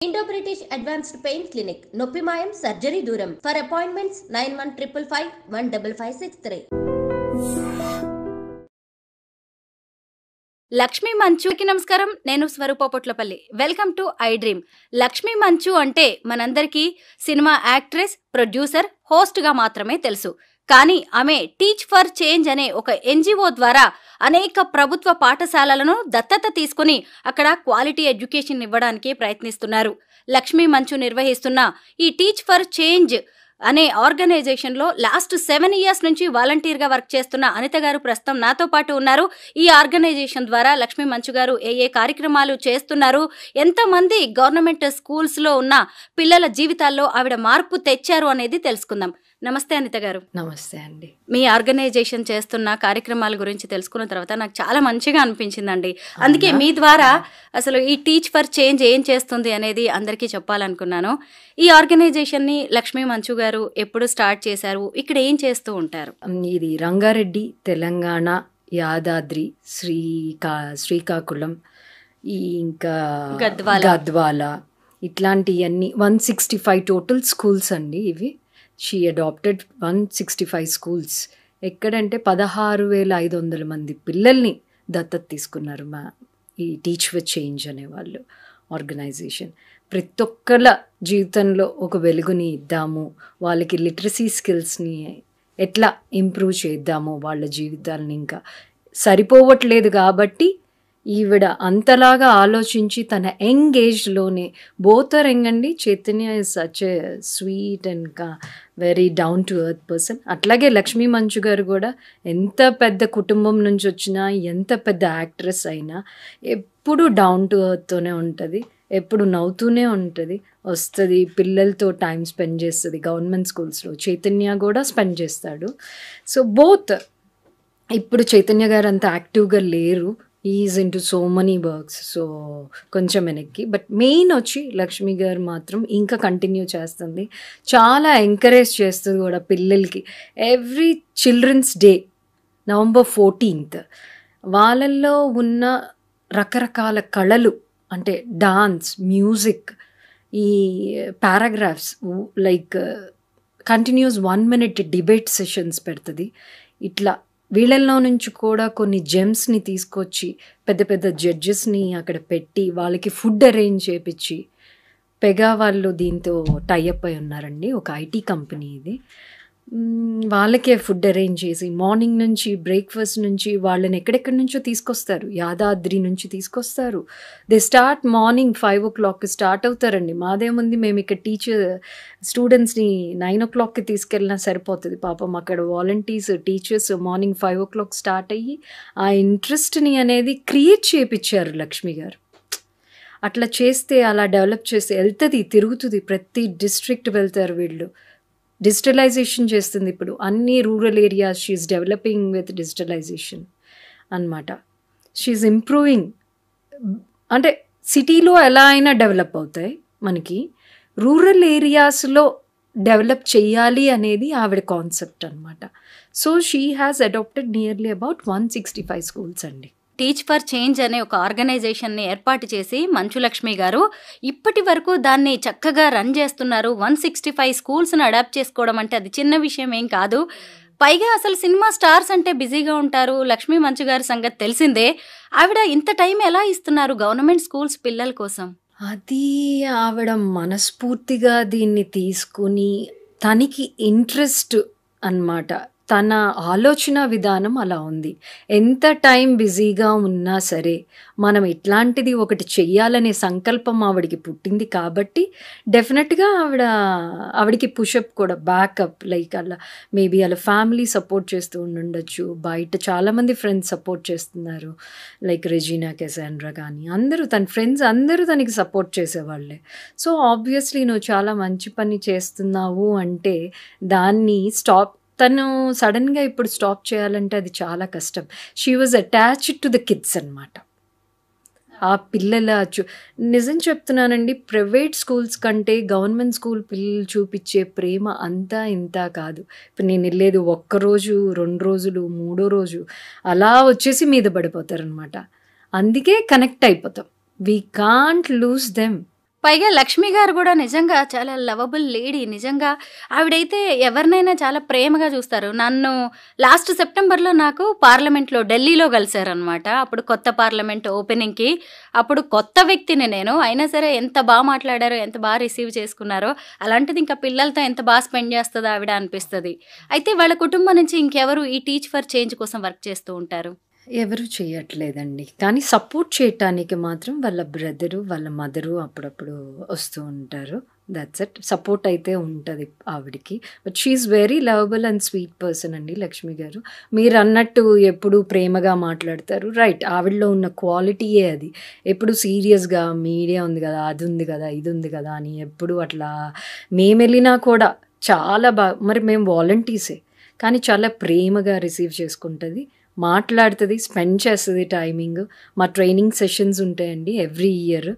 Indo-British Advanced Pain Clinic, Noppimayam Surgery Duram. For appointments 9155515563. Lakshmi మంచుకి నమస్కారం. నేను Swaroopa Potlapalli. Welcome to I dream. Lakshmi Manchu అంటే మనందరికీ సినిమా యాక్ట్రెస్, ప్రొడ్యూసర్, హోస్ట్గా మాత్రమే తెలుసు. కానీ ఆమె టీచ్ ఫర్ చేంజ్ అనే ఒక ఎన్జిఓ ద్వారా అనేక ప్రభుత్వ పాఠశాలలను దత్తత తీసుకుని అక్కడ క్వాలిటీ ఎడ్యుకేషన్ ఇవ్వడానికి ప్రయత్నిస్తున్నారు. లక్ష్మీ మంచు నిర్వహిస్తున్న ఈ టీచ్ ఫర్ చేంజ్ అనే ఆర్గనైజేషన్లో లాస్ట్ 7 years నుంచి వాలంటీర్గా వర్క్ చేస్తున్న అనిత గారు ప్రస్తుతం నాతో పాటు ఉన్నారు. ఈ ఆర్గనైజేషన్ ద్వారా లక్ష్మీ మంచు గారు ఏ కార్యక్రమాలు చేస్తున్నారు, ఎంతమంది గవర్నమెంట్ స్కూల్స్లో ఉన్న పిల్లల జీవితాల్లో ఆవిడ మార్పు తెచ్చారు అనేది తెలుసుకుందాం. నమస్తే అనిత గారు. నమస్తే అండి. మీ ఆర్గనైజేషన్ చేస్తున్న కార్యక్రమాల గురించి తెలుసుకున్న తర్వాత నాకు చాలా మంచిగా అనిపించిందండి. అందుకే మీ ద్వారా అసలు ఈ టీచ్ ఫర్ చేంజ్ ఏం చేస్తుంది అనేది అందరికీ చెప్పాలనుకున్నాను. ఈ ఆర్గనైజేషన్ని లక్ష్మీ మంచు గారు ఎప్పుడు స్టార్ట్ చేశారు, ఇక్కడ ఏం చేస్తూ ఉంటారు? ఇది రంగారెడ్డి, తెలంగాణ, యాదాద్రి, శ్రీకాకుళం, ఇంకా గద్వాల ఇట్లాంటివన్నీ 165 టోటల్ స్కూల్స్ అండి. ఇవి షీ అడాప్టెడ్ 165 స్కూల్స్. ఎక్కడంటే 16,500 మంది పిల్లల్ని దత్తత తీసుకున్నారు ఈ టీచ్ ఫర్ చేంజ్ అనేవాళ్ళు ఆర్గనైజేషన్. ప్రతి ఒక్కళ్ళ జీవితంలో ఒక వెలుగుని ఇద్దాము, వాళ్ళకి లిటరసీ స్కిల్స్ని ఎట్లా ఇంప్రూవ్ చేద్దాము, వాళ్ళ జీవితాలని ఇంకా సరిపోవట్లేదు కాబట్టి ఈవిడ అంతలాగా ఆలోచించి తన యంగ్ ఏజ్లోనే brother young Chaitanya is such a sweet and very down to earth person. అట్లాగే లక్ష్మీ మంచు గారు కూడా ఎంత పెద్ద కుటుంబం నుంచి వచ్చినా, ఎంత పెద్ద యాక్ట్రెస్ అయినా ఎప్పుడు డౌన్ టు ఎర్త్తోనే ఉంటుంది, ఎప్పుడు నవ్వుతూనే ఉంటుంది, వస్తుంది, పిల్లలతో టైం స్పెండ్ చేస్తుంది. గవర్నమెంట్ స్కూల్స్లో చైతన్య కూడా స్పెండ్ చేస్తాడు. So both. ఇప్పుడు చైతన్య గారు అంత యాక్టివ్గా లేరు, is in to so many works, so కొంచెం వెనక్కి. బట్ మెయిన్ వచ్చి లక్ష్మి గారు మాత్రం ఇంకా కంటిన్యూ చేస్తుంది, చాలా ఎంకరేజ్ చేస్తుంది కూడా పిల్లలకి. Every children's day November 14th వాళ్ళల్లో ఉన్న రకరకాల కళలు అంటే డాన్స్, మ్యూజిక్, ఈ paragraphs like continuous 1 minute debate sessions పెడుతుంది. ఇట్లా వీళ్ళల్లో నుంచి కూడా కొన్ని జెమ్స్ని తీసుకొచ్చి పెద్ద పెద్ద జడ్జెస్ని అక్కడ పెట్టి వాళ్ళకి ఫుడ్ అరేంజ్ చేయించి, పెగా వాళ్ళు దీంతో టైఅప్ అయి ఉన్నారండి, ఒక ఐటీ కంపెనీ ఇది. వాళ్ళకే ఫుడ్ అరేంజ్ చేసి మార్నింగ్ నుంచి బ్రేక్ఫాస్ట్ నుంచి వాళ్ళని ఎక్కడెక్కడి నుంచో తీసుకొస్తారు, యాదాద్రి నుంచి తీసుకొస్తారు. They start morning 5 o'clock start అవుతారండి. మాదేముంది, మేము ఇక్కడ స్టూడెంట్స్ని 9 o'clock తీసుకెళ్ళినా సరిపోతుంది. పాపం అక్కడ volunteers, teachers morning 5 o'clock start అయ్యి ఆ ఇంట్రెస్ట్ని అనేది క్రియేట్ చేయించారు లక్ష్మి గారు. అట్లా చేస్తే, అలా డెవలప్ చేస్తే వెళ్తుంది, తిరుగుతుంది, ప్రతి డిస్ట్రిక్ట్ వెళ్తారు వీళ్ళు. డిజిటలైజేషన్ చేస్తుంది ఇప్పుడు అన్ని rural areas. She's developing with digitalization అన్నమాట. She's improving. అంటే సిటీలో ఎలా అయినా డెవలప్ అవుతాయి, మనకి రూరల్ ఏరియాస్లో డెవలప్ చేయాలి అనేది ఆవిడ కాన్సెప్ట్ అనమాట. So she has adopted nearly about 165 schools అండి. టీచ్ ఫర్ చేంజ్ అనే ఒక ఆర్గనైజేషన్ని ఏర్పాటు చేసి మంచు లక్ష్మి గారు ఇప్పటి వరకు దాన్ని చక్కగా రన్ చేస్తున్నారు. 165 స్కూల్స్ను అడాప్ట్ చేసుకోవడం అంటే అది చిన్న విషయం ఏం కాదు. పైగా అసలు సినిమా స్టార్స్ అంటే బిజీగా ఉంటారు. లక్ష్మీ మంచు గారి సంగతి తెలిసిందే. ఆవిడ ఇంత టైం ఎలా ఇస్తున్నారు గవర్నమెంట్ స్కూల్స్ పిల్లల కోసం? అది ఆవిడ మనస్ఫూర్తిగా దీన్ని తీసుకుని తనకి ఇంట్రెస్ట్ అన్నమాట. తన ఆలోచన విధానం అలా ఉంది. ఎంత టైం బిజీగా ఉన్నా సరే మనం ఇట్లాంటిది ఒకటి చెయ్యాలనే సంకల్పం ఆవిడికి పుట్టింది కాబట్టి డెఫినెట్గా ఆవిడికి పుషప్ కూడా బ్యాకప్, లైక్ అలా మేబీ అలా ఫ్యామిలీ సపోర్ట్ చేస్తూ ఉండొచ్చు, బయట చాలామంది ఫ్రెండ్స్ సపోర్ట్ చేస్తున్నారు, లైక్ రెజీనా కెసాండ్రా కానీ అందరూ తన ఫ్రెండ్స్ అందరూ తనకి సపోర్ట్ చేసేవాళ్ళే. సో ఆబ్వియస్లీ నువ్వు చాలా మంచి పని చేస్తున్నావు అంటే దాన్ని తను సడన్గా ఇప్పుడు స్టాప్ చేయాలంటే అది చాలా కష్టం. She was attached to the kids అనమాట. ఆ పిల్లల నిజం చెప్తున్నానండి, ప్రైవేట్ స్కూల్స్ కంటే గవర్నమెంట్ స్కూల్ పిల్లలు చూపించే ప్రేమ అంతా ఇంత కాదు. ఇప్పుడు నేను వెళ్ళేది 1 రోజు, 2 రోజులు, 3వ రోజు అలా వచ్చేసి మీద పడిపోతారనమాట. అందుకే కనెక్ట్ అయిపోతాం. We can't lose them. పైగా లక్ష్మి గారు కూడా నిజంగా చాలా లవబుల్ లేడీ. నిజంగా ఆవిడైతే ఎవరినైనా చాలా ప్రేమగా చూస్తారు. నన్ను లాస్ట్ సెప్టెంబర్లో నాకు పార్లమెంట్లో ఢిల్లీలో కలిశారనమాట. అప్పుడు కొత్త పార్లమెంట్ ఓపెనింగ్కి. అప్పుడు కొత్త వ్యక్తిని నేను, అయినా సరే ఎంత బాగా మాట్లాడారో, ఎంత బాగా రిసీవ్ చేసుకున్నారో. అలాంటిది ఇంకా పిల్లలతో ఎంత బాగా స్పెండ్ చేస్తుందో ఆవిడ అనిపిస్తుంది. అయితే వాళ్ళ కుటుంబం నుంచి ఇంకెవరు ఈ టీచ్ ఫర్ చేంజ్ కోసం వర్క్ చేస్తూ ఉంటారు? ఎవరు చేయట్లేదండి, కానీ సపోర్ట్ చేయటానికి మాత్రం వాళ్ళ బ్రదరు, వాళ్ళ మదరు అప్పుడప్పుడు వస్తూ ఉంటారు. That's it. సపోర్ట్ అయితే ఉంటుంది ఆవిడికి. But she's very lovable and sweet person అండి లక్ష్మి గారు. మీరు అన్నట్టు ఎప్పుడు ప్రేమగా మాట్లాడతారు. రైట్, ఆవిడలో ఉన్న క్వాలిటీయే అది. ఎప్పుడు సీరియస్గా మీడియా ఉంది కదా, అది ఉంది కదా, ఇది ఉంది కదా అని ఎప్పుడు అట్లా. మేము వెళ్ళినా కూడా చాలా బాగా, మరి మేము వాలంటీర్సే కానీ చాలా ప్రేమగా రిసీవ్ చేసుకుంటుంది, మాట్లాడుతుంది, స్పెండ్ చేస్తుంది టైమింగ్. మా ట్రైనింగ్ సెషన్స్ ఉంటాయండి every year.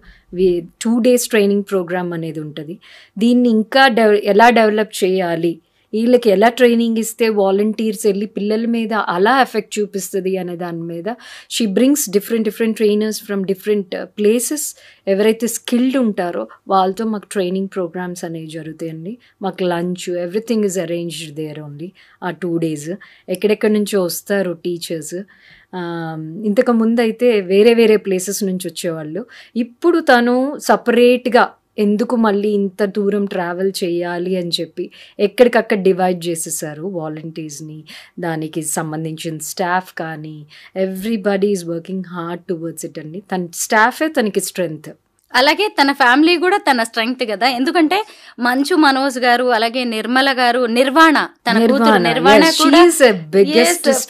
2 days training program అనేది ఉంటుంది. దీన్ని ఇంకా ఎలా డెవలప్ చేయాలి, వీళ్ళకి ఎలా ట్రైనింగ్ ఇస్తే వాలంటీర్స్ వెళ్ళి పిల్లల మీద అలా ఎఫెక్ట్ చూపిస్తుంది అనే దాని మీద she brings different trainers from different places. ఎవరైతే స్కిల్డ్ ఉంటారో వాళ్ళతో మాకు ట్రైనింగ్ ప్రోగ్రామ్స్ అనేవి జరుగుతాయండి. మాకు lunch everything is arranged there only. ఆ 2 days ఎక్కడెక్కడి నుంచో వస్తారు టీచర్స్. ఇంతకు ముందు అయితే వేరే ప్లేసెస్ నుంచి వచ్చేవాళ్ళు. ఇప్పుడు తను సపరేట్గా ఎందుకు మళ్ళీ ఇంత దూరం ట్రావెల్ చేయాలి అని చెప్పి ఎక్కడికక్కడ డివైడ్ చేసేసారు వాలంటీర్స్ని. దానికి సంబంధించిన స్టాఫ్ కానీ everybody is working hard towards it అండి. తన స్టాఫే తనకి స్ట్రెంగ్త్. అలాగే తన ఫ్యామిలీ కూడా తన స్ట్రెంగ్త్ కదా. ఎందుకంటే మంచు మనోజ్ గారు, అలాగే నిర్మల గారు, నిర్వాణ తన కూతురు నిర్వాణ కూడా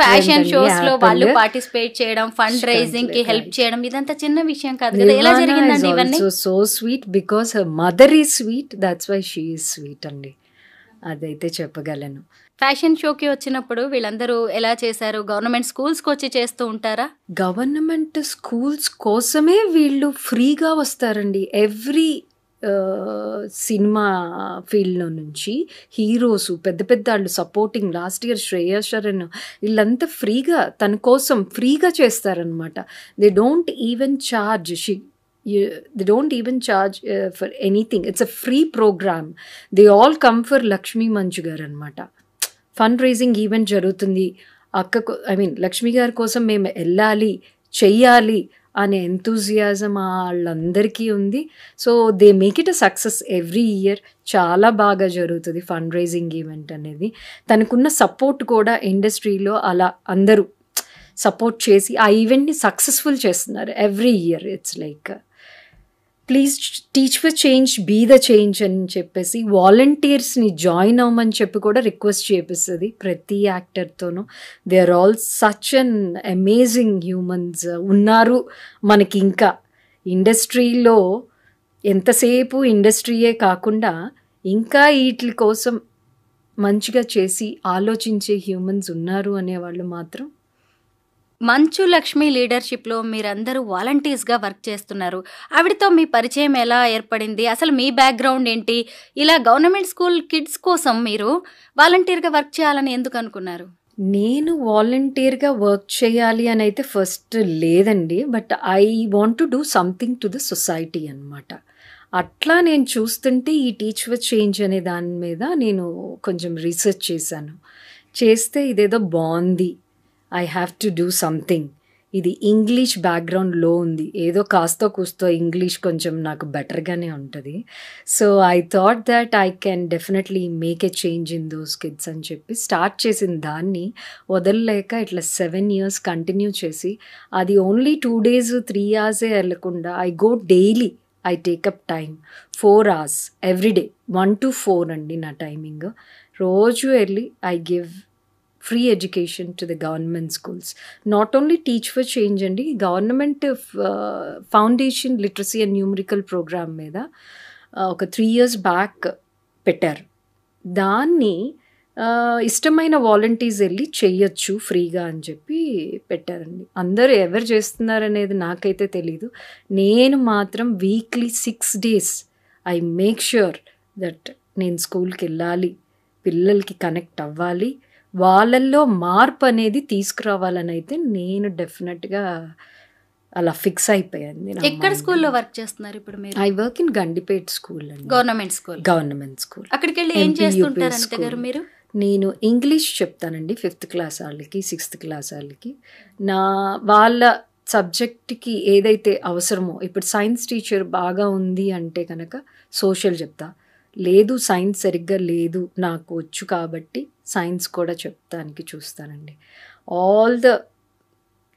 ఫ్యాషన్ షోస్ లో వాళ్ళు పార్టిసిపేట్ చేయడం, ఫండ్ రైజింగ్ కి హెల్ప్ చేయడం, ఇదంతా చిన్న విషయం కాదు కదా. ఎలా జరిగిందండి ఇవన్నీ? So sweet because her mother is sweet, that's why she is sweet అండి. అదైతే చెప్పగలను. ఫ్యాషన్ షోకి వచ్చినప్పుడు వీళ్ళందరూ ఎలా చేశారు? గవర్నమెంట్ స్కూల్స్కి వచ్చి చేస్తూ ఉంటారా? గవర్నమెంట్ స్కూల్స్ కోసమే వీళ్ళు ఫ్రీగా వస్తారండి. ఎవ్రీ సినిమా ఫీల్డ్లో నుంచి హీరోస్, పెద్ద వాళ్ళు supporting, last year Shreya Saran, వీళ్ళంతా ఫ్రీగా తన కోసం ఫ్రీగా చేస్తారనమాట. They don't even charge. They don't even charge for anything. It's a free program. They all come for Lakshmi Manchu garu anamata. Fund raising event జరుగుతుంది. లక్ష్మి గారి కోసం మేము వెళ్ళాలి, చెయ్యాలి అనే ఎంతూజియాజం వాళ్ళందరికీ ఉంది. So they make it a success every year. చాలా బాగా జరుగుతుంది ఫండ్ రైజింగ్ ఈవెంట్ అనేది. తనకున్న సపోర్ట్ కూడా ఇండస్ట్రీలో అలా అందరూ సపోర్ట్ చేసి ఆ ఈవెంట్ని సక్సెస్ఫుల్ చేస్తున్నారు every year. It's like please teach for change, be the change అని చెప్పేసి వాలంటీర్స్ని జాయిన్ అవ్వమని చెప్పి కూడా రిక్వెస్ట్ చేపిస్తుంది ప్రతి యాక్టర్తోనూ. They are all such an amazing humans ఉన్నారు మనకి. ఇంకా ఇండస్ట్రీలో ఎంతసేపు ఇండస్ట్రీయే కాకుండా ఇంకా వీటి కోసం మంచిగా చేసి ఆలోచించే హ్యూమన్స్ ఉన్నారు అనేవాళ్ళు మాత్రం. మంచు లక్ష్మి లీడర్షిప్లో మీరందరూ వాలంటీర్స్గా వర్క్ చేస్తున్నారు. ఆవిడతో మీ పరిచయం ఎలా ఏర్పడింది? అసలు మీ బ్యాక్గ్రౌండ్ ఏంటి? ఇలా గవర్నమెంట్ స్కూల్ కిడ్స్ కోసం మీరు వాలంటీర్గా వర్క్ చేయాలని ఎందుకు అనుకున్నారు? నేను వాలంటీర్గా వర్క్ చేయాలి అని అయితే ఫస్ట్ లేదండి. But I want to do something to the society అనమాట. అట్లా నేను చూస్తుంటే ఈ టీచ్ ఫర్ చేంజ్ అనే దాని మీద నేను కొంచెం రీసెర్చ్ చేస్తే ఇదేదో బాగుంది, I have to do something. ఇది ఇంగ్లీష్ బ్యాక్గ్రౌండ్లో ఉంది, ఏదో కాస్తో కూస్తో ఇంగ్లీష్ కొంచెం నాకు బెటర్గానే ఉంటుంది. So I thought that I can definitely make a change in those kids అని చెప్పి స్టార్ట్ చేసిన దాన్ని వదలలేక ఇట్లా 7 years కంటిన్యూ చేసి, అది ఓన్లీ 2 days 3 hours వెళ్ళకుండా I go daily. I take up time 4 hours every day, 1 to 4 అండి నా టైమింగ్. రోజు వెళ్ళి I give free education to the government schools. Not only Teach for Change అండి, government foundation literacy and numerical programme మీద ఒక 3 years back పెట్టారు. దాన్ని ఇష్టమైన వాలంటీర్స్ వెళ్ళి చెయ్యొచ్చు ఫ్రీగా అని చెప్పి పెట్టారండి. అందరూ ఎవరు చేస్తున్నారనేది నాకైతే తెలీదు. నేను మాత్రం weekly 6 days I make sure that నేను స్కూల్కి వెళ్ళాలి, పిల్లలకి కనెక్ట్ అవ్వాలి, వాళ్ళల్లో మార్పు అనేది తీసుకురావాలని అయితే నేను డెఫినెట్గా అలా ఫిక్స్ అయిపోయింది. ఎక్కడ స్కూల్లో వర్క్ చేస్తున్నారు ఇప్పుడు మీరు? I work in Gandipet school అండి, గవర్నమెంట్ స్కూల్. అక్కడికి వెళ్ళి ఏం చేస్తుంటారు అనిత గారు మీరు? నేను ఇంగ్లీష్ చెప్తానండి 5th క్లాస్ వాళ్ళకి, 6th క్లాస్ వాళ్ళకి. వాళ్ళ సబ్జెక్ట్కి ఏదైతే అవసరమో, ఇప్పుడు సైన్స్ టీచర్ బాగా ఉంది అంటే కనుక సోషల్ చెప్తా, లేదు సైన్స్ సరిగ్గా లేదు నాకు వచ్చు కాబట్టి సైన్స్ కూడా చెప్తానికి చూస్తానండి.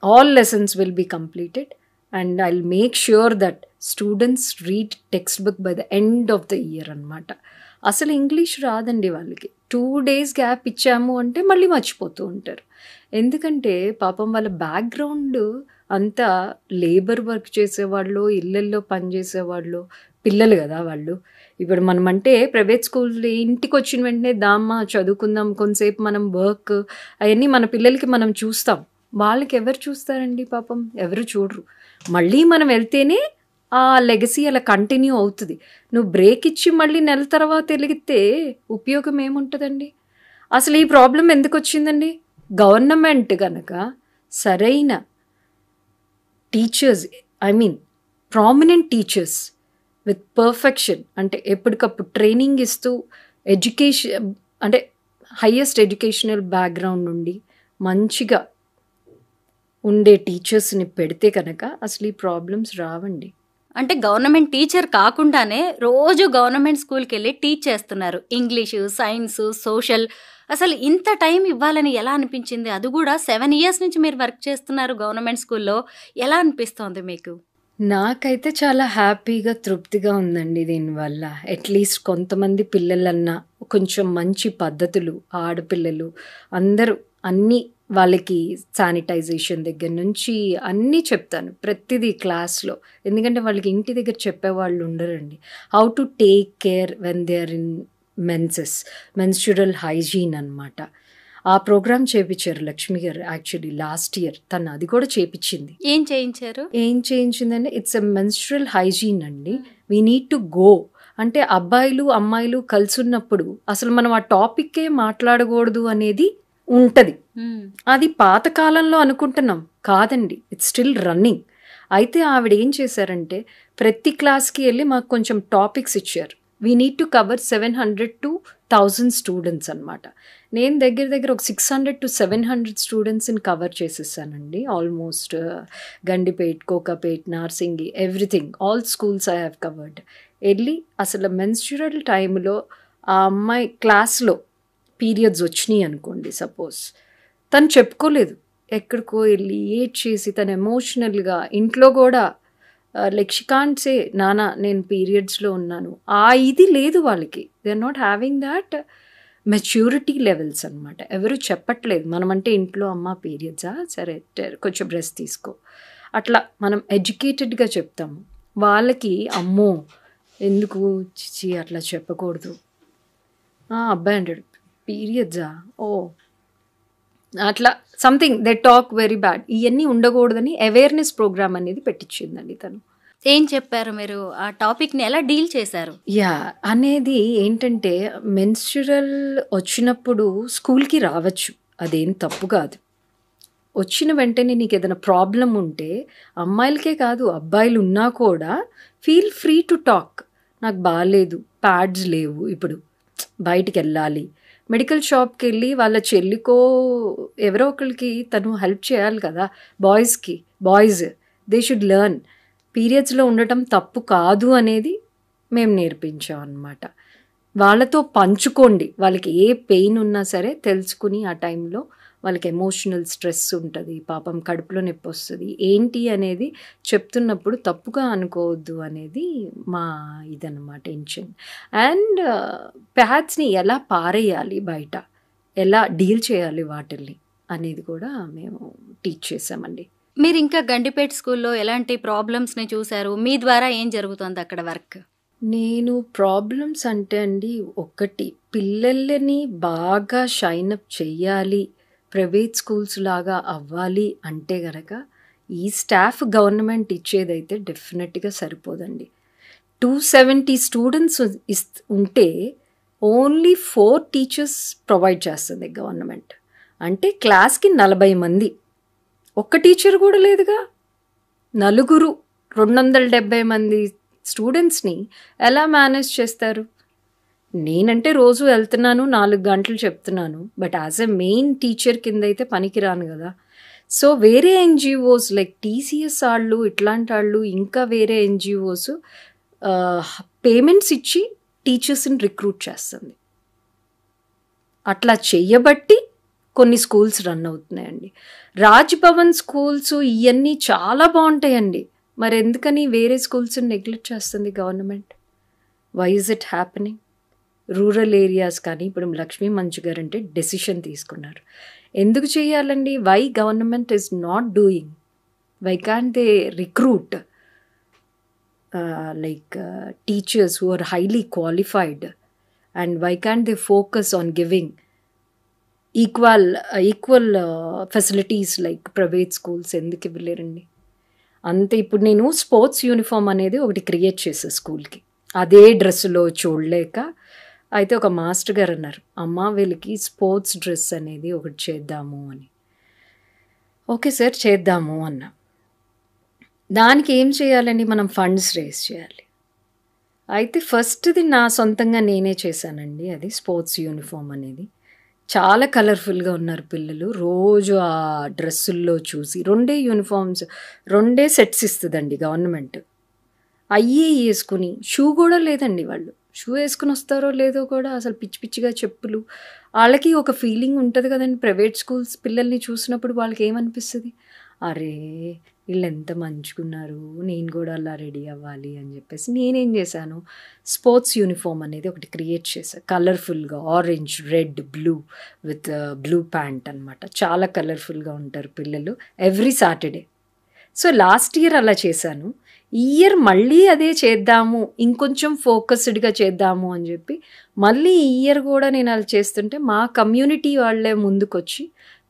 All lessons will be completed and I will make sure that students read text book by the end of the year అనమాట. అసలు ఇంగ్లీష్ రాదండి వాళ్ళకి. 2 days గ్యాప్ ఇచ్చాము అంటే మళ్ళీ మర్చిపోతూ ఉంటారు. ఎందుకంటే పాపం వాళ్ళ బ్యాక్గ్రౌండ్ అంతా లేబర్ వర్క్ చేసేవాళ్ళు, ఇళ్ళల్లో పనిచేసేవాళ్ళు పిల్లలు కదా వాళ్ళు. ఇప్పుడు మనం అంటే ప్రైవేట్ స్కూల్స్ ఇంటికి వచ్చిన వెంటనే దామ్మా చదువుకుందాం, కొంతసేపు మనం వర్క్ అవన్నీ మన పిల్లలకి మనం చూస్తాం. వాళ్ళకి ఎవరు చూస్తారండి పాపం, ఎవరు చూడరు. మళ్ళీ మనం వెళ్తేనే ఆ లెగసీ అలా కంటిన్యూ అవుతుంది. నువ్వు బ్రేక్ ఇచ్చి మళ్ళీ నెల తర్వాత వెలిగితే ఉపయోగం ఏముంటుందండి? అసలు ఈ ప్రాబ్లం ఎందుకు వచ్చిందండి? గవర్నమెంట్ కనుక సరైన teachers, prominent teachers with perfection, అంటే ఎప్పటికప్పుడు ట్రైనింగ్ ఇస్తూ ఎడ్యుకేషన్ అంటే హయ్యెస్ట్ ఎడ్యుకేషనల్ బ్యాక్గ్రౌండ్ నుండి మంచిగా ఉండే టీచర్స్ని పెడితే కనుక అసలు ఈ ప్రాబ్లమ్స్ రావండి. అంటే గవర్నమెంట్ టీచర్ కాకుండానే రోజు గవర్నమెంట్ స్కూల్కి వెళ్ళి టీచ్ చేస్తున్నారు, ఇంగ్లీషు, సైన్స్, సోషల్. అసలు ఇంత టైం ఇవ్వాలని ఎలా అనిపించింది? అది కూడా 7 years నుంచి మీరు వర్క్ చేస్తున్నారు గవర్నమెంట్ స్కూల్లో. ఎలా అనిపిస్తోంది మీకు? నాకైతే చాలా హ్యాపీగా, తృప్తిగా ఉందండి దీనివల్ల. అట్లీస్ట్ కొంతమంది పిల్లలన్నా కొంచెం మంచి పద్ధతులు, ఆడపిల్లలు అందరూ అన్నీ వాళ్ళకి శానిటైజేషన్ దగ్గర నుంచి అన్నీ చెప్తాను ప్రతిదీ క్లాస్లో. ఎందుకంటే వాళ్ళకి ఇంటి దగ్గర చెప్పేవాళ్ళు ఉండరండి. How to take care when they are in menstrual hygiene అనమాట. ఆ ప్రోగ్రామ్ చేయించారు లక్ష్మి గారు. యాక్చువల్లీ లాస్ట్ ఇయర్ తను అది కూడా చేయించింది. ఏం చేయించిందంటే ఇట్స్ ఎ మెన్స్ట్రురల్ హైజీన్ అండి. వీ నీడ్ టు గో అంటే అబ్బాయిలు అమ్మాయిలు కలిసి ఉన్నప్పుడు అసలు మనం ఆ టాపిక్కే మాట్లాడకూడదు అనేది ఉంటుంది. అది పాతకాలంలో అనుకుంటున్నాం, కాదండి, ఇట్స్ స్టిల్ రన్నింగ్. అయితే ఆవిడ ఏం చేశారంటే ప్రతి క్లాస్కి వెళ్ళి మాకు కొంచెం టాపిక్స్ ఇచ్చారు. We need to cover 700 to 1000 students అనమాట. నేను దగ్గర ఒక 600 to 700 స్టూడెంట్స్ని కవర్ చేసేసానండి. Almost Gandipet, Kokapet, Narsingi, everything, all schools I have covered. వెళ్ళి అసలు మెన్స్ట్రురల్ టైంలో ఆ అమ్మాయి క్లాస్లో పీరియడ్స్ వచ్చినాయి అనుకోండి సపోజ్, తను చెప్పుకోలేదు, ఎక్కడికో వెళ్ళి ఏడ్ చేసి తను ఎమోషనల్గా ఇంట్లో కూడా షీ కాంట్ సే నానా నేను పీరియడ్స్లో ఉన్నాను. ఆ ఇది లేదు వాళ్ళకి. They are not having that maturity levels అనమాట. ఎవరు చెప్పట్లేదు. మనమంటే ఇంట్లో అమ్మ పీరియడ్సా, సరే కొంచెం బ్రెస్ట్ తీసుకో, అట్లా మనం ఎడ్యుకేటెడ్గా చెప్తాము. వాళ్ళకి అమ్మో ఎందుకు చిచి అట్లా చెప్పకూడదు, అబ్బాయి అంటాడు పీరియడ్సా, ఓ అట్లా something they talk very bad. ఇవన్నీ ఉండకూడదని అవేర్నెస్ ప్రోగ్రామ్ అనేది పెట్టించిందండి తను. ఏం చెప్పారు మీరు? ఆ టాపిక్ని ఎలా డీల్ చేశారు? అనేది ఏంటంటే మెన్స్ట్రురల్ వచ్చినప్పుడు స్కూల్కి రావచ్చు, అదేం తప్పు కాదు. వచ్చిన వెంటనే నీకు ఏదైనా ప్రాబ్లం ఉంటే అమ్మాయిలకే కాదు అబ్బాయిలు ఉన్నా కూడా ఫీల్ ఫ్రీ టు టాక్. నాకు బాగాలేదు, ప్యాడ్స్ లేవు, ఇప్పుడు బయటికి వెళ్ళాలి, మెడికల్ షాప్కి వెళ్ళి వాళ్ళ చెల్లికో ఎవరో ఒకరికి తను హెల్ప్ చేయాలి కదా. బాయ్స్ దే షుడ్ లెర్న్ పీరియడ్స్లో ఉండటం తప్పు కాదు అనేది మేము నేర్పించాం అన్నమాట. వాళ్ళతో పంచుకోండి, వాళ్ళకి ఏ పెయిన్ ఉన్నా సరే తెలుసుకుని ఆ టైంలో వాళ్ళకి ఎమోషనల్ స్ట్రెస్ ఉంటుంది, పాపం కడుపులో నొప్పి వస్తుంది, ఏంటి అనేది చెప్తున్నప్పుడు తప్పుగా అనుకోవద్దు అనేది మా ఇదన్నమాట టెన్షన్. అండ్ ప్యాడ్స్ని ఎలా పారేయాలి బయట, ఎలా డీల్ చేయాలి వాటిల్ని అనేది కూడా మేము టీచ్ చేసామండి. మీరు ఇంకా గండిపేట స్కూల్లో ఎలాంటి ప్రాబ్లమ్స్ని చూశారు? మీ ద్వారా ఏం జరుగుతుంది అక్కడ వర్క్? నేను ప్రాబ్లమ్స్ అంటే అండి, ఒకటి పిల్లల్ని బాగా షైనప్ చెయ్యాలి, ప్రైవేట్ స్కూల్స్ లాగా అవ్వాలి అంటే గనక ఈ స్టాఫ్ గవర్నమెంట్ ఇచ్చేదైతే డెఫినెట్గా సరిపోదండి. 270 స్టూడెంట్స్ ఉంటే ఓన్లీ 4 టీచర్స్ ప్రొవైడ్ చేస్తుంది గవర్నమెంట్. అంటే క్లాస్కి 40 మంది, ఒక్క టీచర్ కూడా లేదుగా. నలుగురు 270 మంది స్టూడెంట్స్ని ఎలా మేనేజ్ చేస్తారు? నేనంటే రోజు వెళ్తున్నాను, 4 గంటలు చెప్తున్నాను, but as a main teacher కింద అయితే పనికిరాను కదా. సో వేరే ఎన్జిఓస్ లైక్ టీసీఎస్ వాళ్ళు, ఇట్లాంటి వాళ్ళు, ఇంకా వేరే ఎన్జిఓస్ పేమెంట్స్ ఇచ్చి టీచర్స్ని రిక్రూట్ చేస్తుంది. అట్లా చెయ్యబట్టి కొన్ని స్కూల్స్ రన్ అవుతున్నాయండి. రాజ్ భవన్ స్కూల్స్ ఇవన్నీ చాలా బాగుంటాయండి. మరి ఎందుకని వేరే స్కూల్స్ని నెగ్లెక్ట్ చేస్తుంది government? Why is it happening? Rural areas కానీ ఇప్పుడు లక్ష్మీ మంచు గారు అంటే డెసిషన్ తీసుకున్నారు. ఎందుకు చేయాలండి? Why government is not doing? Why can't they recruit teachers who are highly qualified, and why can't they focus on giving equal facilities like private schools? ఎందుకు ఇవ్వలేరండి? అంతే. ఇప్పుడు నేను స్పోర్ట్స్ యూనిఫామ్ అనేది ఒకటి క్రియేట్ చేసా స్కూల్కి. అదే డ్రెస్సులో చూడలేక అయితే ఒక మాస్టర్ గారు అన్నారు, అమ్మ వీళ్ళకి స్పోర్ట్స్ డ్రెస్ అనేది ఒకటి చేద్దాము అని. ఓకే సార్ చేద్దాము అన్నా. దానికి ఏం చేయాలండి? మనం ఫండ్స్ రేస్ చేయాలి. అయితే ఫస్ట్ది నా సొంతంగా నేనే చేశానండి. అది స్పోర్ట్స్ యూనిఫామ్ అనేది. చాలా కలర్ఫుల్గా ఉన్నారు పిల్లలు. రోజు ఆ డ్రెస్సుల్లో చూసి 2 యూనిఫామ్స్ 2 సెట్స్ ఇస్తుందండి గవర్నమెంట్. అయ్యే వేసుకుని షూ కూడా లేదండి. వాళ్ళు షూ వేసుకుని వస్తారో లేదో కూడా అసలు పిచ్చి పిచ్చిగా చెప్పులు. వాళ్ళకి ఒక ఫీలింగ్ ఉంటుంది కదండి, ప్రైవేట్ స్కూల్స్ పిల్లల్ని చూసినప్పుడు వాళ్ళకి ఏమనిపిస్తుంది? అరే వీళ్ళు ఎంత మంచుకున్నారు, నేను కూడా అలా రెడీ అవ్వాలి అని చెప్పేసి నేనేం చేశాను, స్పోర్ట్స్ యూనిఫామ్ అనేది ఒకటి క్రియేట్ చేశాను. కలర్ఫుల్గా orange, red, blue with blue pant అనమాట. చాలా కలర్ఫుల్గా ఉంటారు పిల్లలు every Saturday. So last year అలా చేశాను. ఈ ఇయర్ మళ్ళీ అదే చేద్దాము, ఇంకొంచెం ఫోకస్డ్గా చేద్దాము అని చెప్పి మళ్ళీ ఈ ఇయర్ కూడా నేను అలా చేస్తుంటే మా కమ్యూనిటీ వాళ్ళే ముందుకొచ్చి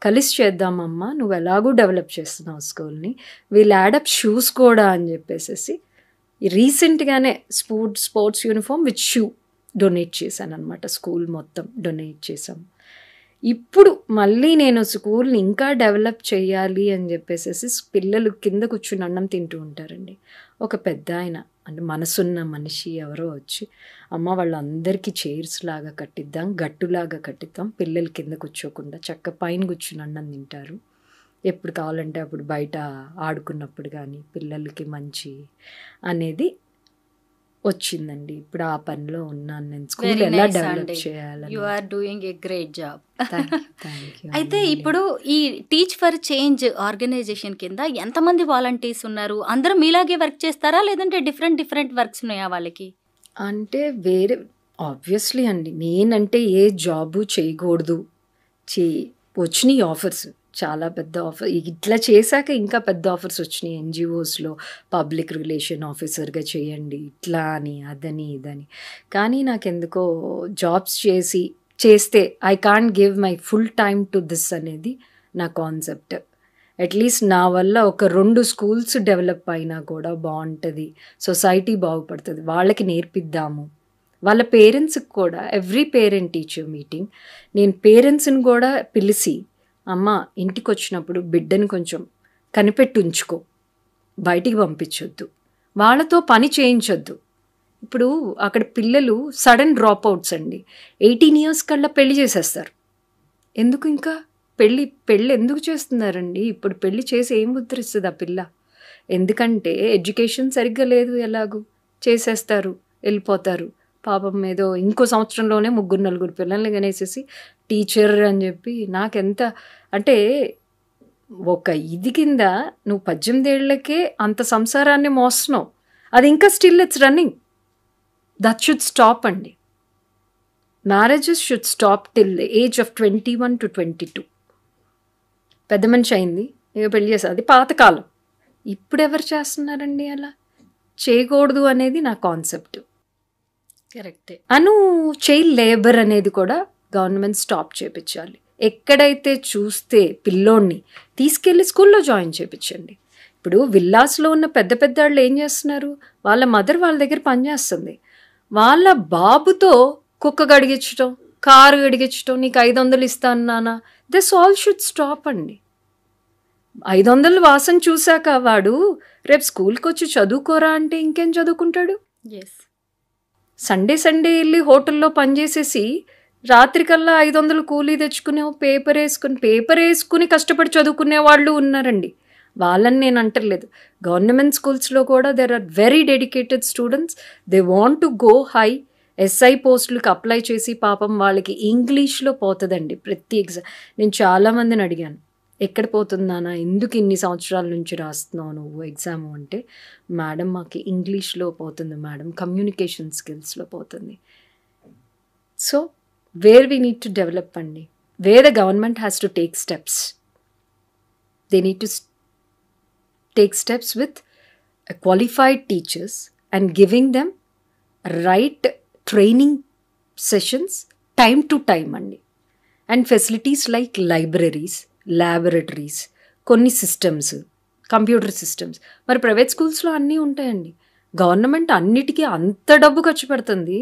కలిసి చేద్దామమ్మా, నువ్వు ఎలాగూ డెవలప్ చేస్తున్నావు స్కూల్ని, వీల్ యాడప్ షూస్ కూడా అని చెప్పేసి రీసెంట్గానే sports uniform with shoe donate చేశాను అనమాట. స్కూల్ మొత్తం డొనేట్ చేశాం. ఇప్పుడు మళ్ళీ నేను స్కూల్ని ఇంకా డెవలప్ చేయాలి అని చెప్పేసి పిల్లలు కింద కూర్చుని అన్నం తింటూ ఉంటారండి. ఒక పెద్ద ఆయన అంటే మనసున్న మనిషి ఎవరో వచ్చి, అమ్మ వాళ్ళందరికీ చైర్స్ లాగా కట్టిద్దాం, గట్టులాగా కట్టిద్దాం, పిల్లలు కింద కూర్చోకుండా చక్క పైన కూర్చుని అన్నం తింటారు, ఎప్పుడు కావాలంటే అప్పుడు బయట ఆడుకున్నప్పుడు కానీ పిల్లలకి మంచి అనేది వచ్చిందండి. ఇప్పుడు ఆ పనిలో ఉన్నాను నేను. స్కూల్ ఎలా డెవలప్ చేయాలి. You are doing a great job. అయితే ఇప్పుడు ఈ టీచ్ ఫర్ చేంజ్ ఆర్గనైజేషన్ కింద ఎంతమంది వాలంటీర్స్ ఉన్నారు? అందరూ మీలాగే వర్క్ చేస్తారా లేదంటే డిఫరెంట్ వర్క్స్ ఉన్నాయా వాళ్ళకి? అంటే వేరే ఆబ్వియస్లీ అండి, నేనంటే ఏ జాబు చేయకూడదు, వచ్చినాయి ఆఫర్స్, చాలా పెద్ద ఆఫర్. ఇట్లా చేశాక ఇంకా పెద్ద ఆఫర్స్ వచ్చినాయి ఎన్జిఓస్లో, పబ్లిక్ రిలేషన్ ఆఫీసర్గా చేయండి ఇట్లా అని అదని ఇదని. కానీ నాకెందుకో జాబ్స్ చేస్తే I can't give my full time to this అనేది నా కాన్సెప్ట్. అట్లీస్ట్ నా వల్ల ఒక 2 స్కూల్స్ డెవలప్ అయినా కూడా బాగుంటుంది, సొసైటీ బాగుపడుతుంది, వాళ్ళకి నేర్పిద్దాము. వాళ్ళ పేరెంట్స్కి కూడా ఎవ్రీ పేరెంట్ టీచర్ మీటింగ్ నేను పేరెంట్స్ని కూడా పిలిచి, అమ్మ ఇంటికి వచ్చినప్పుడు బిడ్డని కొంచెం కనిపెట్టి ఉంచుకో, బయటికి పంపించొద్దు, వాళ్ళతో పని చేయించొద్దు. ఇప్పుడు అక్కడ పిల్లలు సడన్ డ్రాప్ అవుట్స్ అండి. 18 years కల్లా పెళ్లి చేసేస్తారు. ఎందుకు ఇంకా పెళ్ళి ఎందుకు చేస్తున్నారండి? ఇప్పుడు పెళ్లి చేసి ఏం ఉద్ధరిస్తుంది ఆ పిల్ల? ఎందుకంటే ఎడ్యుకేషన్ సరిగ్గా లేదు, ఎలాగూ చేసేస్తారు, వెళ్ళిపోతారు. పాపం ఏదో ఇంకో సంవత్సరంలోనే 3-4 పిల్లల్ని కనేసేసి టీచర్ అని చెప్పి నాకెంత అంటే ఒక ఇది కింద నువ్వు 18 ఏళ్లకే అంత సంసారాన్ని మోస్తున్నావు, అది ఇంకా still it's running. That should stop అండి. Marriages should stop till the age of 21 to 22. పెద్ద మనిషి అయింది ఇక పెళ్లి చేస్తారు, అది పాతకాలం. ఇప్పుడు ఎవరు చేస్తున్నారండి? అలా చేయకూడదు అనేది నా కాన్సెప్ట్. కరెక్టే. చైల్డ్ లేబర్ అనేది కూడా గవర్నమెంట్ స్టాప్ చేయించాలి. ఎక్కడైతే చూస్తే పిల్లోడిని తీసుకెళ్ళి స్కూల్లో జాయిన్ చేయించండి. ఇప్పుడు విల్లాస్లో ఉన్న పెద్ద వాళ్ళు ఏం చేస్తున్నారు, వాళ్ళ మదర్ వాళ్ళ దగ్గర పనిచేస్తుంది, వాళ్ళ బాబుతో కుక్క గడిగించడం, కారు గడిగించడం, నీకు 500 ఇస్తాను నాన్న, దిస్ ఆల్ షుడ్ స్టాప్ అండి. 500 వాసన చూశాక వాడు రేపు స్కూల్కి వచ్చి చదువుకోరా అంటే ఇంకేం చదువుకుంటాడు? సండే వెళ్ళి హోటల్లో పనిచేసేసి రాత్రికల్లా 500 కూలీ తెచ్చుకునే పేపర్ వేసుకుని కష్టపడి చదువుకునే వాళ్ళు ఉన్నారండి. వాళ్ళని నేను అంటలేదు. గవర్నమెంట్ స్కూల్స్లో కూడా there are very dedicated students. They want to go high. SI పోస్టులకు అప్లై చేసి పాపం వాళ్ళకి ఇంగ్లీష్లో పోతుందండి ప్రతి ఎగ్జామ్. నేను చాలామందిని అడిగాను, ఎక్కడ పోతుందానా, ఎందుకు ఇన్ని సంవత్సరాల నుంచి రాస్తున్నావు నువ్వు ఎగ్జామ్ అంటే, మేడం మాకు ఇంగ్లీష్లో పోతుంది మేడం, కమ్యూనికేషన్ స్కిల్స్లో పోతుంది. So where we need to develop అండి, where the government has to take steps. They need to take steps with qualified teachers and giving them right training sessions time to time andi, and facilities like libraries, laboratories, కొన్ని systems, computer systems. మరి private స్కూల్స్లో అన్నీ ఉంటాయండి. Government అన్నిటికీ అంత డబ్బు ఖర్చు పెడుతుంది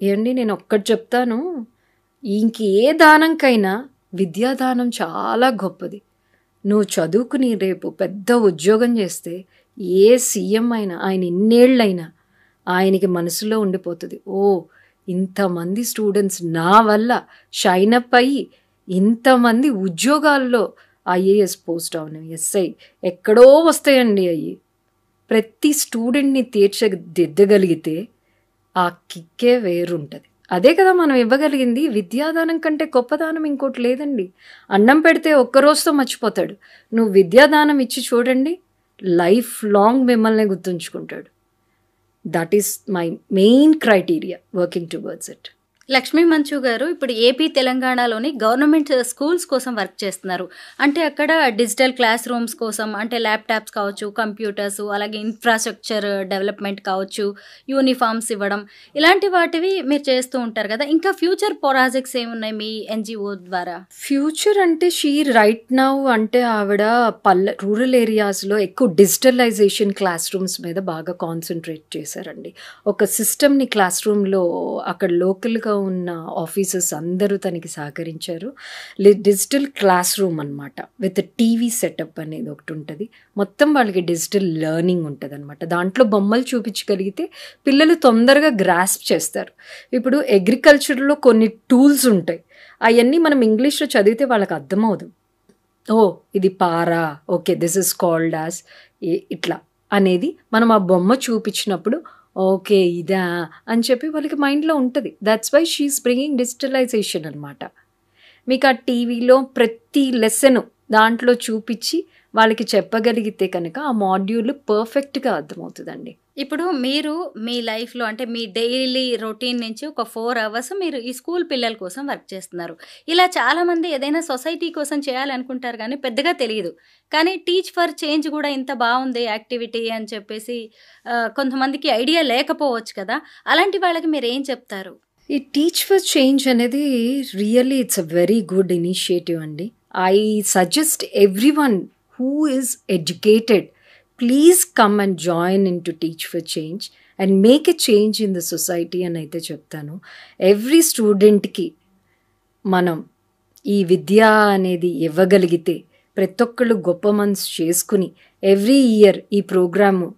ఏండి. నేను ఒక్కటి చెప్తాను, ఇంకే దానంకైనా విద్యాదానం చాలా గొప్పది. నువ్వు చదువుకుని రేపు పెద్ద ఉద్యోగం చేస్తే ఏ సీఎం అయినా, ఆయన ఇన్నేళ్ళైనా ఆయనకి మనసులో ఉండిపోతుంది, ఓ ఇంతమంది స్టూడెంట్స్ నా వల్ల షైన్ అప్ అయ్యి ఇంతమంది ఉద్యోగాల్లో ఐఏఎస్ పోస్ట్ అవను, ఎస్ఐ ఎక్కడో వస్తాయండి. అయ్యి ప్రతి స్టూడెంట్ని తీర్చిదిద్దగలిగితే ఆ కిక్కే వేరుంటుంది. అదే కదా మనం ఇవ్వగలిగింది. విద్యాదానం కంటే గొప్పదానం ఇంకోటి లేదండి. అన్నం పెడితే ఒక్కరోజుతో మర్చిపోతాడు. నువ్వు విద్యాదానం ఇచ్చి చూడండి, లైఫ్ లాంగ్ మిమ్మల్ని గుర్తుంచుకుంటాడు. That is my main criteria working towards it. Lakshmi Manchu garu ఇప్పుడు ఏపీ తెలంగాణలోని గవర్నమెంట్ స్కూల్స్ కోసం వర్క్ చేస్తున్నారు. అంటే అక్కడ డిజిటల్ క్లాస్ రూమ్స్ కోసం, అంటే ల్యాప్టాప్స్ కావచ్చు, కంప్యూటర్స్, అలాగే ఇన్ఫ్రాస్ట్రక్చర్ డెవలప్మెంట్ కావచ్చు, యూనిఫామ్స్ ఇవ్వడం, ఇలాంటి వాటివి మీరు చేస్తూ ఉంటారు కదా. ఇంకా ఫ్యూచర్ ప్రాజెక్ట్స్ ఏమున్నాయి మీ ఎన్జిఓ ద్వారా? ఫ్యూచర్ అంటే షీ రైట్ నౌ అంటే ఆవిడ రూరల్ ఏరియాస్లో ఎక్కువ డిజిటలైజేషన్ క్లాస్ రూమ్స్ మీద బాగా కాన్సన్ట్రేట్ చేశారండి. ఒక సిస్టమ్ని క్లాస్ రూమ్లో అక్కడ లోకల్గా ఉన్న ఆఫీసర్స్ అందరూ తనకి సహకరించారు. డిజిటల్ క్లాస్ రూమ్ అనమాట, విత్ టీవీ సెటప్ అనేది ఒకటి ఉంటుంది. మొత్తం వాళ్ళకి డిజిటల్ లెర్నింగ్ ఉంటుంది అనమాట. దాంట్లో బొమ్మలు చూపించగలిగితే పిల్లలు తొందరగా గ్రాస్ప్ చేస్తారు. ఇప్పుడు అగ్రికల్చర్లో కొన్ని టూల్స్ ఉంటాయి, అవన్నీ మనం ఇంగ్లీష్లో చదివితే వాళ్ళకి అర్థమవుదు. ఓ ఇది para, okay this is called as ఇట్లా అనేది మనం ఆ బొమ్మ చూపించినప్పుడు ఓకే ఇదా అని చెప్పి వాళ్ళకి మైండ్లో ఉంటుంది. That's why she's bringing digitalization అనమాట. మీకు ఆ టీవీలో ప్రతి లెసను దాంట్లో చూపించి వాళ్ళకి చెప్పగలిగితే కనుక ఆ మాడ్యూల్ పర్ఫెక్ట్గా అర్థమవుతుందండి. ఇప్పుడు మీరు మీ లైఫ్లో అంటే మీ డైలీ రొటీన్ నుంచి ఒక 4 hours మీరు ఈ స్కూల్ పిల్లల కోసం వర్క్ చేస్తున్నారు. ఇలా చాలామంది ఏదైనా సొసైటీ కోసం చేయాలనుకుంటారు కానీ పెద్దగా తెలియదు. కానీ టీచ్ ఫర్ చేంజ్ కూడా ఇంత బాగుంది యాక్టివిటీ అని చెప్పేసి కొంతమందికి ఐడియా లేకపోవచ్చు కదా. అలాంటి వాళ్ళకి మీరు ఏం చెప్తారు? ఈ టీచ్ ఫర్ చేంజ్ అనేది really it's a very good initiative అండి. I suggest everyone who is educated, please come and join into Teach for Change and make a change in the society అని అయితే చెప్తాను. ఎవ్రీ స్టూడెంట్కి మనం ఈ విద్య అనేది ఇవ్వగలిగితే ప్రతి ఒక్కళ్ళు గొప్ప మనసు చేసుకుని ఎవ్రీ ఇయర్ ఈ ప్రోగ్రాము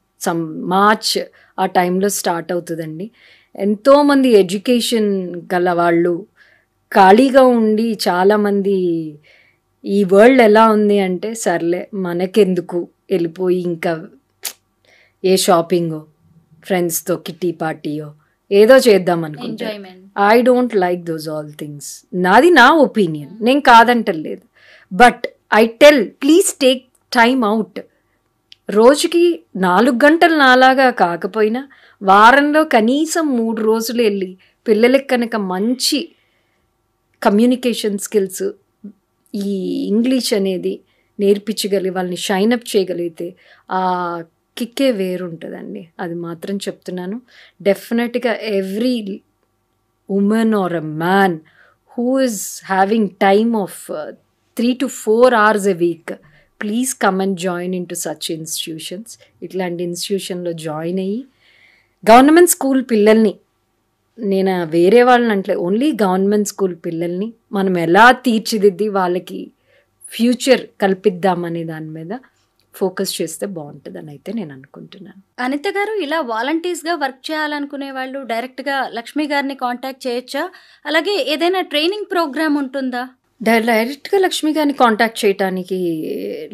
మార్చ్ ఆ టైంలో స్టార్ట్ అవుతుందండి. ఎంతోమంది ఎడ్యుకేషన్ గల వాళ్ళు ఖాళీగా ఉండి చాలామంది ఈ వరల్డ్ ఎలా ఉంది అంటే సర్లే మనకెందుకు వెళ్ళిపోయి ఇంకా ఏ షాపింగో ఫ్రెండ్స్తో కిట్టి పార్టీయో ఏదో చేద్దాం అనుకుంటా. I don't like those all things. నాది నా ఒపీనియన్, నేను కాదంటలేదు. But I tell please take time out. రోజుకి 4 గంటలు నాలాగా కాకపోయినా వారంలో కనీసం 3 రోజులు వెళ్ళి పిల్లలకి కనుక మంచి కమ్యూనికేషన్ స్కిల్స్, ఈ ఇంగ్లీష్ అనేది నేర్పించగలిగి వాళ్ళని షైనప్ చేయగలిగితే ఆ కిక్కే వేరుంటుందండి. అది మాత్రం చెప్తున్నాను. డెఫినెట్గా every women or a man who is having time of 3 to 4 hours a week, please come and join in to such institutions. ఇట్లాంటి ఇన్స్టిట్యూషన్లో జాయిన్ అయ్యి గవర్నమెంట్ స్కూల్ పిల్లల్ని, నేను వేరే వాళ్ళని అంటే ఓన్లీ గవర్నమెంట్ స్కూల్ పిల్లల్ని మనం ఎలా తీర్చిదిద్ది వాళ్ళకి ఫ్యూచర్ కల్పిద్దామనే దాని మీద ఫోకస్ చేస్తే బాగుంటుందని అయితే నేను అనుకుంటున్నాను. అనిత గారు, ఇలా వాలంటీర్స్గా వర్క్ చేయాలనుకునే వాళ్ళు డైరెక్ట్గా లక్ష్మి గారిని కాంటాక్ట్ చేయొచ్చా? అలాగే ఏదైనా ట్రైనింగ్ ప్రోగ్రామ్ ఉంటుందా? డైరెక్ట్గా లక్ష్మి గారిని కాంటాక్ట్ చేయడానికి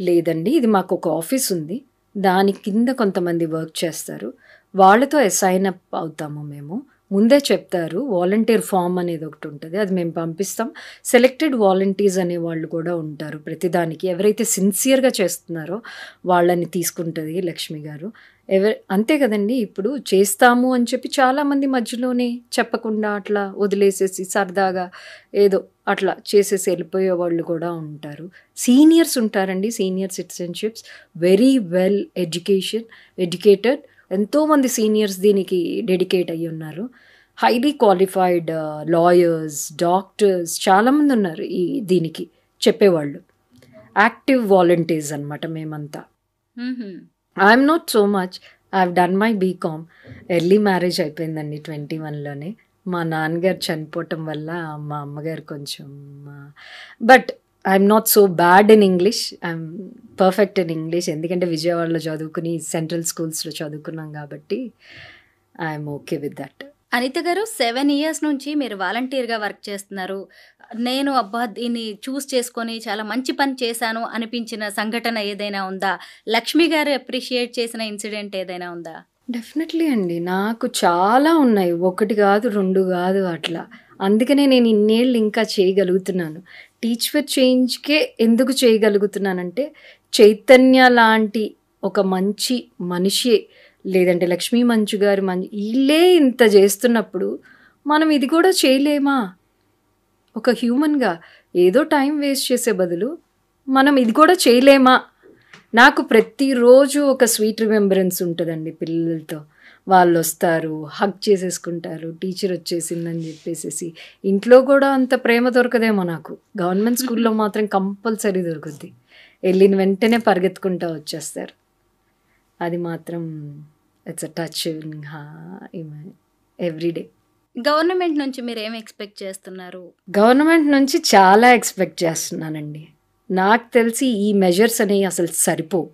లేదండి. ఇది మాకు ఒక ఆఫీస్ ఉంది, దాని కింద కొంతమంది వర్క్ చేస్తారు, వాళ్ళతో అసైన్ అప్ అవుతాము మేము. ముందే చెప్తారు, వాలంటీర్ ఫామ్ అనేది ఒకటి ఉంటుంది, అది మేము పంపిస్తాం. సెలెక్టెడ్ వాలంటీర్స్ అనే వాళ్ళు కూడా ఉంటారు ప్రతిదానికి. ఎవరైతే సిన్సియర్గా చేస్తున్నారో వాళ్ళని తీసుకుంటుంది లక్ష్మి గారు. అంతే కదండి, ఇప్పుడు చేస్తాము అని చెప్పి చాలామంది మధ్యలోనే చెప్పకుండా అట్లా వదిలేసేసి సరదాగా ఏదో అట్లా చేసేసి వెళ్ళిపోయే వాళ్ళు కూడా ఉంటారు. సీనియర్స్ ఉంటారండి, senior citizenships, very well educated, ఎంతోమంది సీనియర్స్ దీనికి డెడికేట్ అయ్యి ఉన్నారు. హైలీ క్వాలిఫైడ్ లాయర్స్, డాక్టర్స్ చాలామంది ఉన్నారు ఈ దీనికి చెప్పేవాళ్ళు. యాక్టివ్ వాలంటీర్స్ అనమాట మేమంతా. I'm not so much, I have done my BCom. Early marriage అయిపోయిందండి 21లోనే. మా నాన్నగారు చనిపోవటం వల్ల మా అమ్మగారు కొంచెం, but I'm not so bad in English, I'm perfect in English. ఎందుకంటే విజయవాడలో చదువుకుని సెంట్రల్ స్కూల్స్లో చదువుకున్నాం కాబట్టి I'm okay with that. Anitha గారు, 7 years నుంచి మీరు వాలంటీర్గా వర్క్ చేస్తున్నారు. నేను దీన్ని చూస్ చేసుకొని చాలా మంచి పని చేశాను అనిపించిన సంఘటన ఏదైనా ఉందా? లక్ష్మి గారు అప్రిషియేట్ చేసిన ఇన్సిడెంట్ ఏదైనా ఉందా? డెఫినెట్లీ అండి, నాకు చాలా ఉన్నాయి, 1 కాదు 2 కాదు అట్లా. అందుకనే నేను ఇన్నేళ్ళు ఇంకా చేయగలుగుతున్నాను. టీచ్ ఫర్ చేంజ్కే ఎందుకు చేయగలుగుతున్నానంటే, చైతన్య లాంటి ఒక మంచి మనిషి, లేదంటే లక్ష్మీ మంచు గారు వీళ్ళే ఇంత చేస్తున్నప్పుడు మనం ఇది కూడా చేయలేమా? ఒక హ్యూమన్గా ఏదో టైం వేస్ట్ చేసే బదులు మనం ఇది కూడా చేయలేమా? నాకు ప్రతిరోజు ఒక స్వీట్ రిమెంబరెన్స్ ఉంటుందండి పిల్లలతో. వాళ్ళు వస్తారు, హగ్ చేసేసుకుంటారు, టీచర్ వచ్చేసిందని చెప్పేసి. ఇంట్లో కూడా అంత ప్రేమ దొరకదేమో నాకు, గవర్నమెంట్ స్కూల్లో మాత్రం కంపల్సరీ దొరుకుద్ది. వెళ్ళిన వెంటనే పరిగెత్తుకుంటూ వచ్చేస్తారు. అది మాత్రం it's a touch everyday. Government నుంచి మీరు ఏం ఎక్స్పెక్ట్ చేస్తున్నారు? గవర్నమెంట్ నుంచి చాలా ఎక్స్పెక్ట్ చేస్తున్నానండి. నాకు తెలిసి ఈ మెజర్స్ అనేవి అసలు సరిపోవు.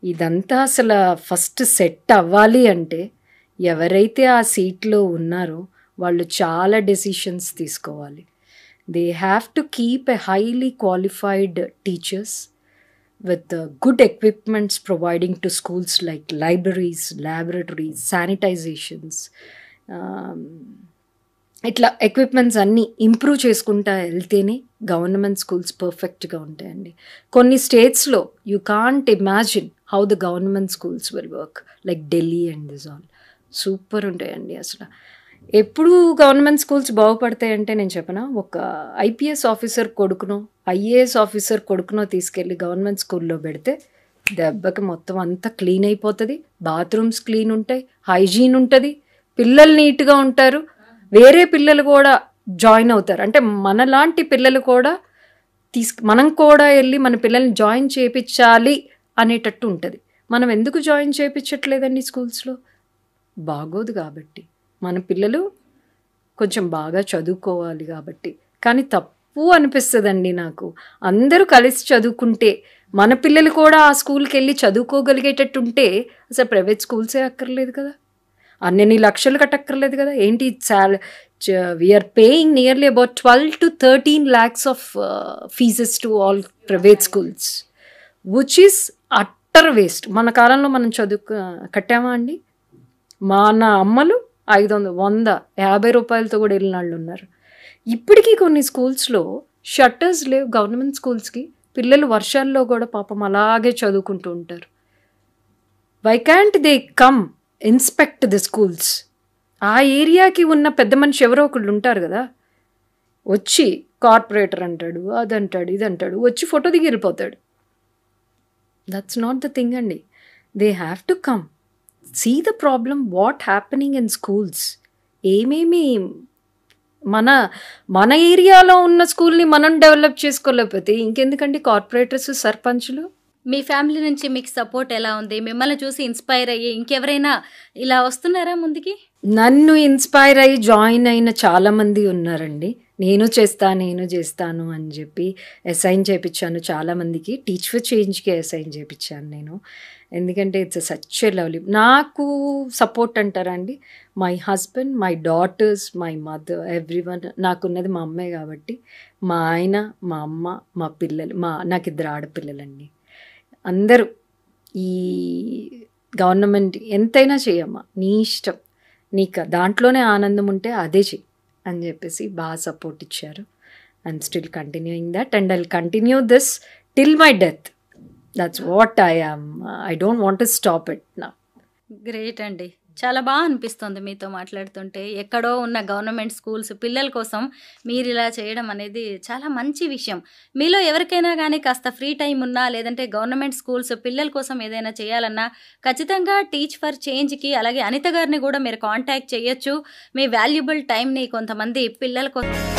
ఇదంతా అసలు ఫస్ట్ సెట్ అవ్వాలి అంటే ఎవరైతే ఆ సీట్లో ఉన్నారో వాళ్ళు చాలా డెసిషన్స్ తీసుకోవాలి. They have to keep a highly qualified teachers with good equipments providing to schools like libraries, laboratories, sanitizations. ఇట్లా ఎక్విప్మెంట్స్ అన్నీ ఇంప్రూవ్ చేసుకుంటా వెళ్తేనే గవర్నమెంట్ స్కూల్స్ పర్ఫెక్ట్గా ఉంటాయండి. కొన్ని స్టేట్స్లో you can't imagine how the government schools will work, like Delhi and this all. Super ఉంటాయండి అసలు. ఎప్పుడు గవర్నమెంట్ స్కూల్స్ బాగుపడతాయంటే నేను చెప్పనా, ఒక ఐపీఎస్ ఆఫీసర్ కొడుకునో ఐఏఎస్ ఆఫీసర్ కొడుకునో తీసుకెళ్ళి గవర్నమెంట్ స్కూల్లో పెడితే దెబ్బకి మొత్తం అంతా క్లీన్ అయిపోతుంది, బాత్రూమ్స్ క్లీన్ ఉంటాయి, హైజీన్ ఉంటుంది, పిల్లలు నీట్గా ఉంటారు, వేరే పిల్లలు కూడా జాయిన్ అవుతారు. అంటే మనలాంటి పిల్లలు కూడా మనం కూడా వెళ్ళి మన పిల్లల్ని జాయిన్ చేయించాలి అనేటట్టు ఉంటుంది. మనం ఎందుకు జాయిన్ చేయించట్లేదండి స్కూల్స్లో? బాగోదు కాబట్టి, మన పిల్లలు కొంచెం బాగా చదువుకోవాలి కాబట్టి. కానీ తప్పు అనిపిస్తుందండి నాకు. అందరూ కలిసి చదువుకుంటే మన పిల్లలు కూడా ఆ స్కూల్కి వెళ్ళి చదువుకోగలిగేటట్టు ఉంటే అసలు ప్రైవేట్ స్కూల్సే అక్కర్లేదు కదా, అన్ని లక్షలు కట్టక్కర్లేదు కదా. ఏంటి we are paying nearly about 12 to 13 lakhs of fees to all private schools, which is utter waste. మన కాలంలో మనం కట్టామా అండి? మన అమ్మలు 500, 100, 50 రూపాయలతో కూడా వెళ్ళిన వాళ్ళు ఉన్నారు. ఇప్పటికీ కొన్ని స్కూల్స్లో షట్టర్స్ లేవు గవర్నమెంట్ స్కూల్స్కి. పిల్లలు వర్షాల్లో కూడా పాపం అలాగే చదువుకుంటూ ఉంటారు. Why can't they come inspect the schools? ఆ ఏరియాకి ఉన్న పెద్ద మనిషి ఎవరో ఒకళ్ళు ఉంటారు కదా, వచ్చి కార్పొరేటర్ అంటాడు, అదంటాడు, ఇదంటాడు, వచ్చి ఫోటో దిగి వెళ్ళిపోతాడు. దట్స్ నాట్ ద థింగ్ అండి. They have to come see the problem, what happening in schools. ఏమేమి మన ఏరియాలో ఉన్న స్కూల్ని మనం డెవలప్ చేసుకోలేకపోతే ఇంకెందుకండి కార్పొరేటర్స్, సర్పంచ్లు? మీ ఫ్యామిలీ నుంచి మీకు సపోర్ట్ ఎలా ఉంది? మిమ్మల్ని చూసి ఇన్స్పైర్ అయ్యి ఇంకెవరైనా ఇలా వస్తున్నారా ముందుకి? నన్ను ఇన్స్పైర్ అయ్యి జాయిన్ అయిన చాలామంది ఉన్నారండి. నేను చేస్తాను అని చెప్పి అసైన్ చేయించాను చాలామందికి. టీచ్ ఫర్ చేంజ్కి అసైన్ చేయించాను నేను. ఎందుకంటే ఇట్స్ సచ్ ఎ లవ్లీ, నాకు సపోర్ట్ అంటారా అండి, my husband, my daughters, my mother, everyone. నాకున్నది మా అమ్మే కాబట్టి మా ఆయన, మా అమ్మ, మా పిల్లలు, నాకు 2 ఆడపిల్లలండి. అందరూ ఈ గవర్నమెంట్ ఎంతైనా చేయమ్మా, నీ ఇష్టం, నీకు దాంట్లోనే ఆనందం ఉంటే అదే చెయ్యి అని చెప్పేసి బాగా సపోర్ట్ ఇచ్చారు. I'm still continuing that and I'll continue this till my death. That's what I am. I don't want to stop it now. Great అండి, చాలా బాగా అనిపిస్తుంది మీతో మాట్లాడుతుంటే. ఎక్కడో ఉన్న గవర్నమెంట్ స్కూల్స్ పిల్లల కోసం మీరు ఇలా చేయడం అనేది చాలా మంచి విషయం. మీలో ఎవరికైనా కానీ కాస్త ఫ్రీ టైం ఉన్నా, లేదంటే గవర్నమెంట్ స్కూల్స్ పిల్లల కోసం ఏదైనా చేయాలన్నా ఖచ్చితంగా టీచ్ ఫర్ చేంజ్కి, అలాగే అనిత గారిని కూడా మీరు కాంటాక్ట్ చేయొచ్చు. మీ వాల్యుబుల్ టైంని కొంతమంది పిల్లల కోసం